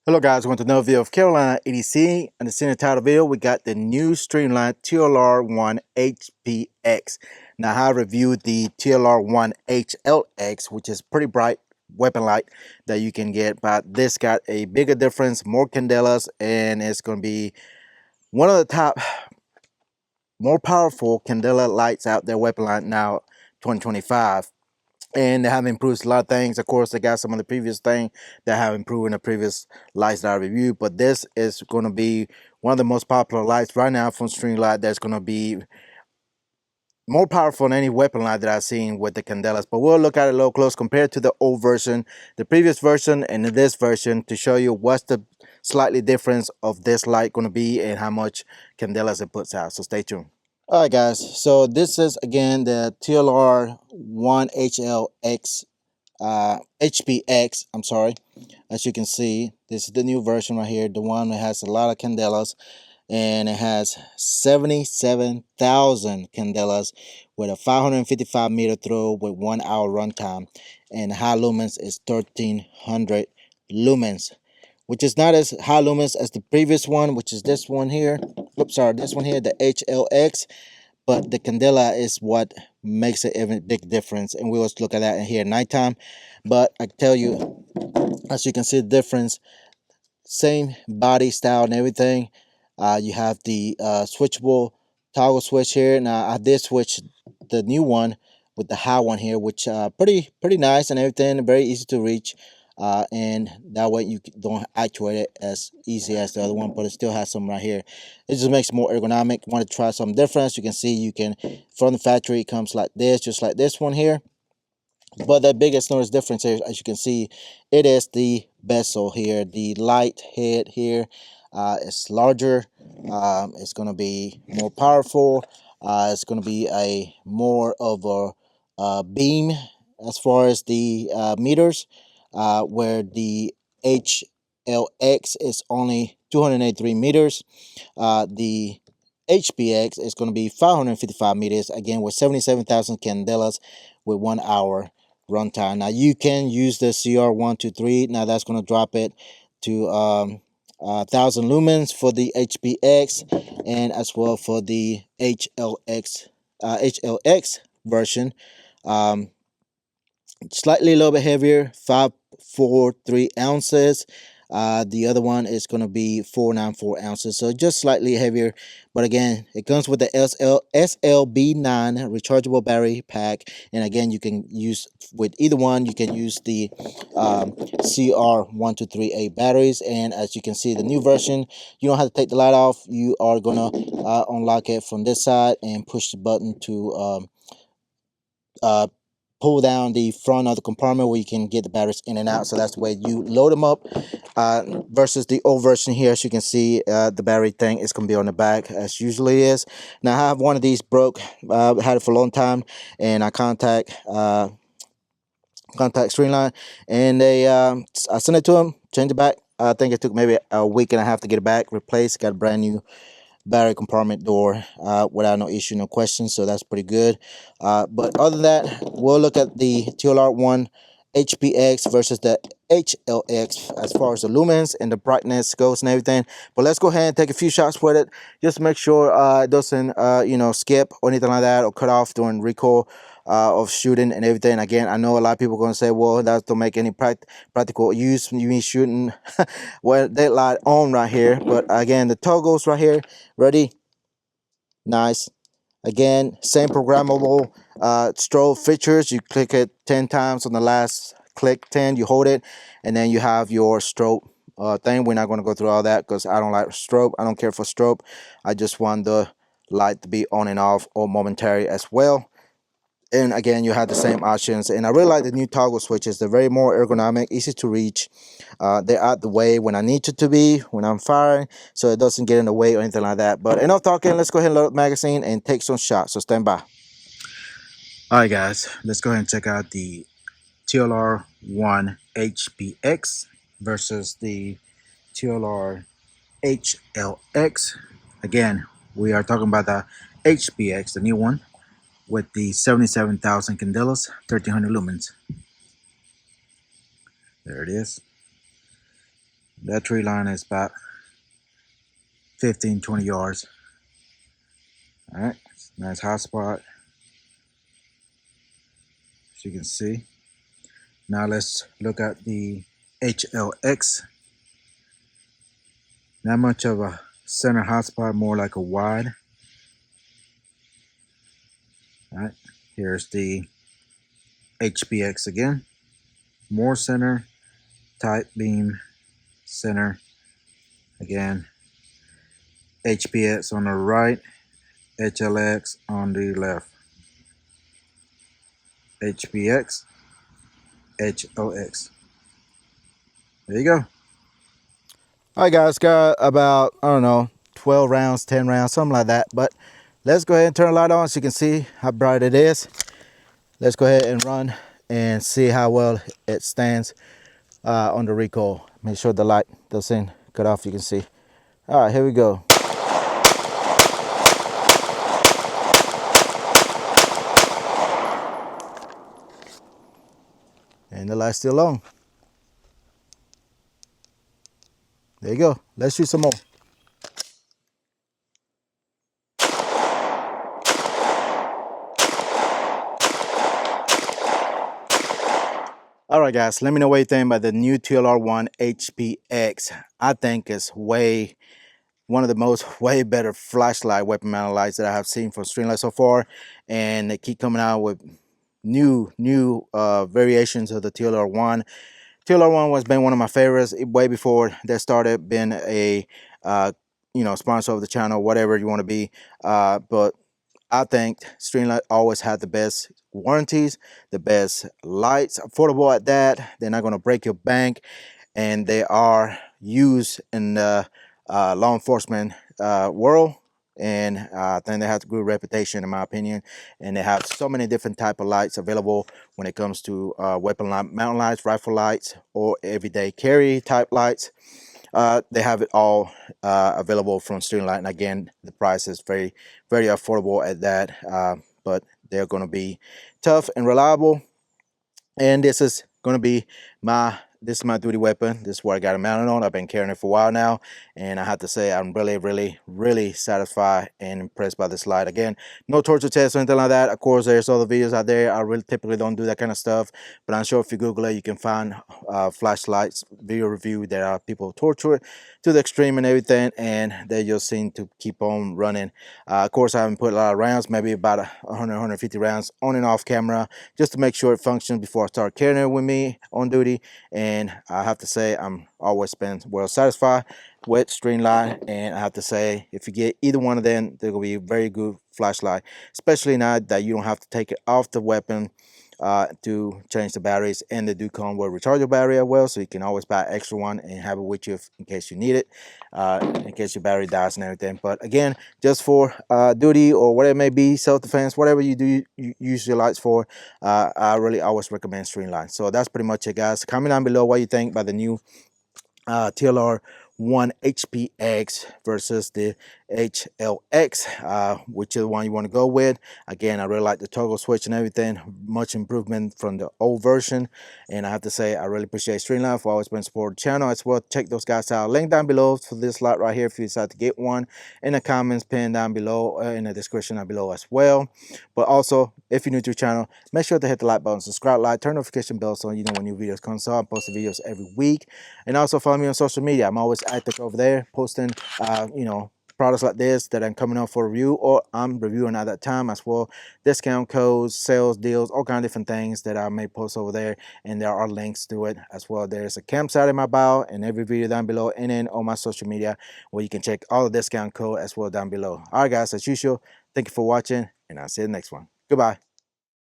Hello guys, welcome to another video of Carolina EDC. And the center title video, we got the new Streamlight TLR-1 HP-X. Now I reviewed the TLR-1 HL-X, which is pretty bright weapon light that you can get, but this got a bigger difference, more candelas, and it's going to be one of the top more powerful candela lights out there, weapon light now 2025. And they have improved a lot of things. Of course, they got some of the previous thing that have improved in the previous lights that I reviewed, but this is going to be one of the most popular lights right now from Streamlight. That's going to be more powerful than any weapon light that I've seen with the candelas. But we'll look at it a little close compared to the old version, the previous version, and this version to show you what's the slightly difference of this light going to be and how much candelas it puts out. So stay tuned. All right, guys. So this is again the TLR-1 HL-X HP-X. I'm sorry. As you can see, this is the new version right here, the one that has a lot of candelas, and it has 77,000 candelas with a 555 meter throw with 1 hour runtime, and high lumens is 1300 lumens, which is not as high lumens as the previous one, which is this one here. Oops, sorry, this one here, the HL-X. But the candela is what makes it even big difference, and we'll look at that in here at nighttime. But I tell you, as you can see the difference, same body style and everything. You have the switchable toggle switch here. Now I did switch the new one with the high one here, which pretty nice and everything, very easy to reach. And that way you don't actuate it as easy as the other one, but it still has some right here. It just makes it more ergonomic. Want to try something different? You can see you can, from the factory, it comes like this, just like this one here. But the biggest notice difference here, as you can see, it is the bezel here. The light head here is larger. It's going to be more powerful. It's going to be a more of a beam as far as the meters, where the HL-X is only 283 meters. The HP-X is going to be 555 meters, again with 77,000 candelas with 1 hour runtime. Now you can use the CR123. Now that's going to drop it to 1,000 lumens for the HP-X, and as well for the HL-X version. Slightly a little bit heavier, 543 ounces. The other one is going to be 494 ounces, so just slightly heavier. But again, it comes with the SL-B9 rechargeable battery pack, and again, you can use with either one. You can use the CR123A batteries, and as you can see, the new version, you don't have to take the light off. You are gonna unlock it from this side and push the button to pull down the front of the compartment where you can get the batteries in and out. So that's the way you load them up, versus the old version here. As you can see, the battery thing is going to be on the back as usually is. Now I have one of these broke. Had it for a long time, and I contact Streamline, and they I sent it to them, changed it back. I think it took maybe a week and a half to get it back replaced. Got a brand new battery compartment door without no issue, no questions, so that's pretty good. But other than that, we'll look at the TLR-1 HP-X versus the HL-X as far as the lumens and the brightness goes and everything. But let's go ahead and take a few shots with it, just to make sure it doesn't skip or anything like that, or cut off during recoil of shooting and everything. Again, I know a lot of people are going to say, well, that don't make any practical use when you mean shooting well, that light on right here. But again, the toggles right here, ready, nice. Again, same programmable strobe features. You click it 10 times. On the last click 10, you hold it, and then you have your strobe thing. We're not going to go through all that because I don't like strobe. I don't care for strobe. I just want the light to be on and off or momentary as well. And again, you have the same options, and I really like the new toggle switches. They're very more ergonomic, easy to reach. They're out the way when I need it to be, when I'm firing, so it doesn't get in the way or anything like that. But enough talking, let's go ahead and load up the magazine and take some shots, so stand by. All right, guys, let's go ahead and check out the TLR-1 HP-X versus the TLR HL-X. Again, we are talking about the HP-X, the new one, with the 77,000 candelas, 1300 lumens. There it is. That tree line is about 15-20 yards. All right, nice hot spot, as you can see. Now let's look at the HLX. Not much of a center hot spot, more like a wide. All right, here's the HP-X again. More center, tight beam, center. Again, HP-X on the right, HLX on the left. HP-X, HLX. There you go. All right, guys, got about, I don't know, 12 rounds, 10 rounds, something like that. But let's go ahead and turn the light on so you can see how bright it is. Let's go ahead and run and see how well it stands on the recoil. Make sure the light doesn't cut off, you can see. All right, here we go. And the light's still on. There you go. Let's shoot some more. All right, guys, let me know what you think about the new TLR-1 HP-X. I think it's one of the way better flashlight weapon mounted lights that I have seen from Streamlight so far, and they keep coming out with new variations of the TLR-1. TLR-1 was been one of my favorites way before they started being a sponsor of the channel, whatever you want to be, but I think Streamlight always had the best warranties, the best lights, affordable at that. They're not going to break your bank, and they are used in the law enforcement world. And I think they have a good reputation, in my opinion. And they have so many different type of lights available when it comes to weapon light, mountain lights, rifle lights, or everyday carry type lights. They have it all available from Streamlight, and again, the price is very affordable at that. But they're going to be tough and reliable, and this is going to be my duty weapon. This is what I got it mounted on. I've been carrying it for a while now, and I have to say I'm really satisfied and impressed by this light. Again, no torture test or anything like that. Of course, there's other videos out there. I really typically don't do that kind of stuff, but I'm sure if you Google it, you can find flashlights video review that are people torture it to the extreme and everything, and they just seem to keep on running. Of course, I haven't put a lot of rounds, maybe about 150 rounds on and off camera, just to make sure it functions before I start carrying it with me on duty. And I have to say I'm always been well satisfied with Streamlight, and I have to say if you get either one of them, they're gonna be a very good flashlight, especially now that you don't have to take it off the weapon to change the batteries, and they do come with a rechargeable battery as well, so you can always buy an extra one and have it with you in case you need it, in case your battery dies and everything. But again, just for duty or whatever it may be, self-defense, whatever you use your lights for, I really always recommend Streamlight. So that's pretty much it, guys. Comment down below what you think about the new TLR-1 HP-X versus the HLX, which is the one you want to go with. Again, I really like the toggle switch and everything, much improvement from the old version. And I have to say I really appreciate Streamlight for always been supporting the channel as well. Check those guys out. Link down below for this light right here if you decide to get one, in the comments pinned down below, in the description down below as well. But also, if you're new to the channel, make sure to hit the like button, subscribe, like, turn notification bell so you know when new videos come out. I'm posting videos every week. And also follow me on social media. I'm always active over there, posting products like this that I'm coming up for review, or I'm reviewing at that time as well. Discount codes, sales, deals, all kind of different things that I may post over there, and there are links to it as well. There's a campsite in my bio and every video down below, and then on my social media where you can check all the discount code as well down below. All right, guys, as usual, thank you for watching, and I'll see you in the next one. Goodbye.